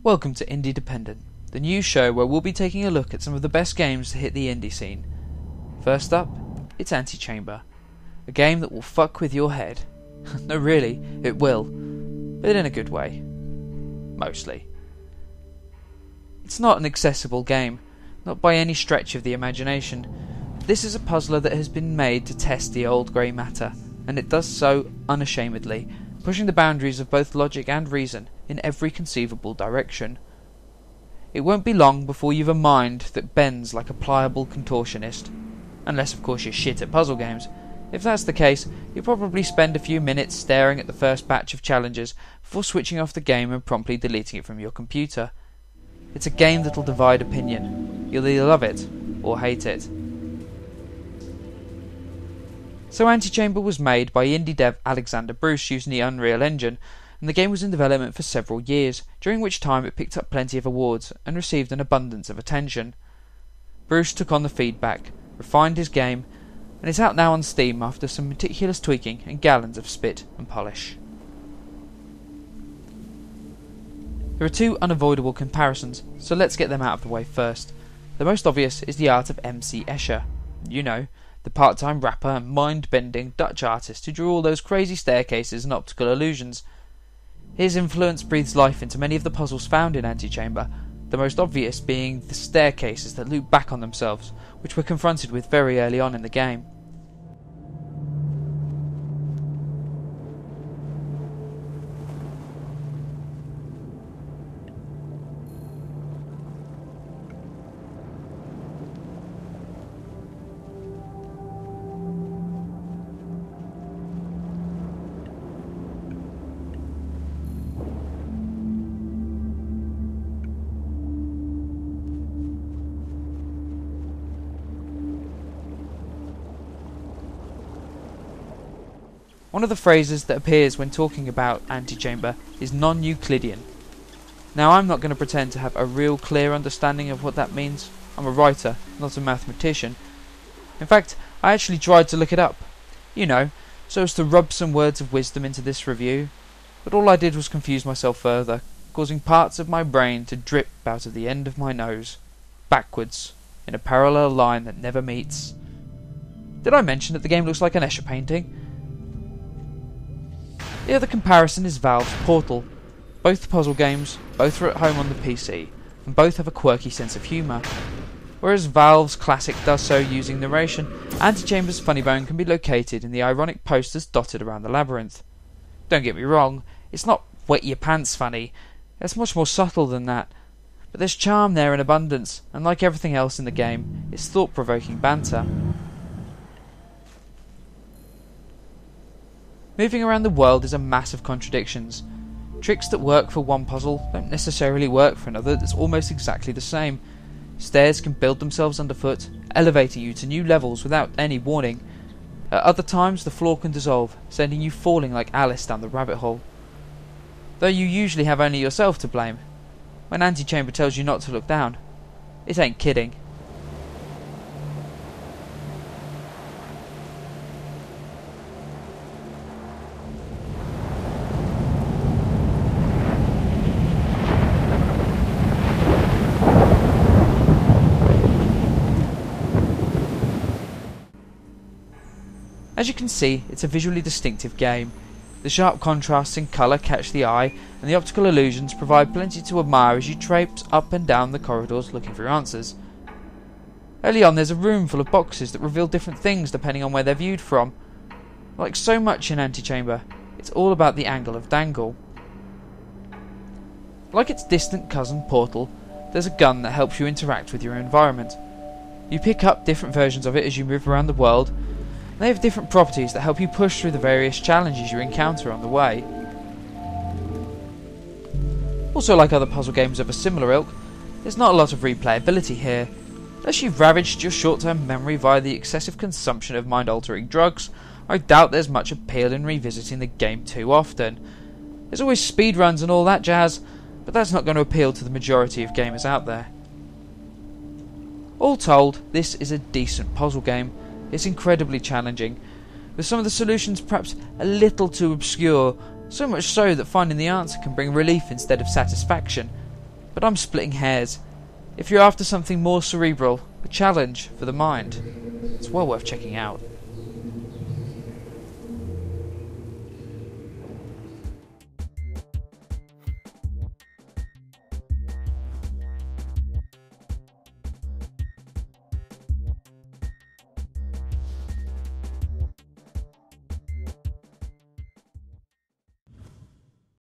Welcome to Indie Dependent, the new show where we'll be taking a look at some of the best games to hit the indie scene. First up, it's Antichamber, a game that will fuck with your head. No really, it will, but in a good way. Mostly. It's not an accessible game, not by any stretch of the imagination. This is a puzzler that has been made to test the old grey matter, and it does so unashamedly, pushing the boundaries of both logic and reason in every conceivable direction. It won't be long before you've a mind that bends like a pliable contortionist. Unless of course you're shit at puzzle games. If that's the case, you'll probably spend a few minutes staring at the first batch of challenges before switching off the game and promptly deleting it from your computer. It's a game that'll divide opinion. You'll either love it or hate it. So Antichamber was made by indie dev Alexander Bruce using the Unreal Engine, and the game was in development for several years, during which time it picked up plenty of awards and received an abundance of attention. Bruce took on the feedback, refined his game, and is out now on Steam after some meticulous tweaking and gallons of spit and polish. There are two unavoidable comparisons, so let's get them out of the way first. The most obvious is the art of MC Escher. You know, the part-time rapper and mind-bending Dutch artist who drew all those crazy staircases and optical illusions. His influence breathes life into many of the puzzles found in Antichamber, the most obvious being the staircases that loop back on themselves, which we're confronted with very early on in the game. One of the phrases that appears when talking about Antichamber is non-Euclidean. Now I'm not going to pretend to have a real clear understanding of what that means. I'm a writer, not a mathematician. In fact, I actually tried to look it up. You know, so as to rub some words of wisdom into this review. But all I did was confuse myself further, causing parts of my brain to drip out of the end of my nose, backwards, in a parallel line that never meets. Did I mention that the game looks like an Escher painting? The other comparison is Valve's Portal. Both puzzle games, both are at home on the PC, and both have a quirky sense of humour. Whereas Valve's classic does so using narration, Antichamber's funny bone can be located in the ironic posters dotted around the labyrinth. Don't get me wrong, it's not wet your pants funny, it's much more subtle than that, but there's charm there in abundance, and like everything else in the game, it's thought-provoking banter. Moving around the world is a mass of contradictions. Tricks that work for one puzzle don't necessarily work for another that's almost exactly the same. Stairs can build themselves underfoot, elevating you to new levels without any warning. At other times the floor can dissolve, sending you falling like Alice down the rabbit hole. Though you usually have only yourself to blame. When Antichamber tells you not to look down, it ain't kidding. As you can see, it's a visually distinctive game. The sharp contrasts in colour catch the eye, and the optical illusions provide plenty to admire as you traipse up and down the corridors looking for answers. Early on there's a room full of boxes that reveal different things depending on where they're viewed from. Like so much in Antichamber, it's all about the angle of dangle. Like its distant cousin Portal, there's a gun that helps you interact with your environment. You pick up different versions of it as you move around the world. They have different properties that help you push through the various challenges you encounter on the way. Also, like other puzzle games of a similar ilk, there's not a lot of replayability here. Unless you've ravaged your short-term memory via the excessive consumption of mind-altering drugs, I doubt there's much appeal in revisiting the game too often. There's always speedruns and all that jazz, but that's not going to appeal to the majority of gamers out there. All told, this is a decent puzzle game. It's incredibly challenging, with some of the solutions perhaps a little too obscure, So much so that finding the answer can bring relief instead of satisfaction. But I'm splitting hairs. If you're after something more cerebral, a challenge for the mind, it's well worth checking out.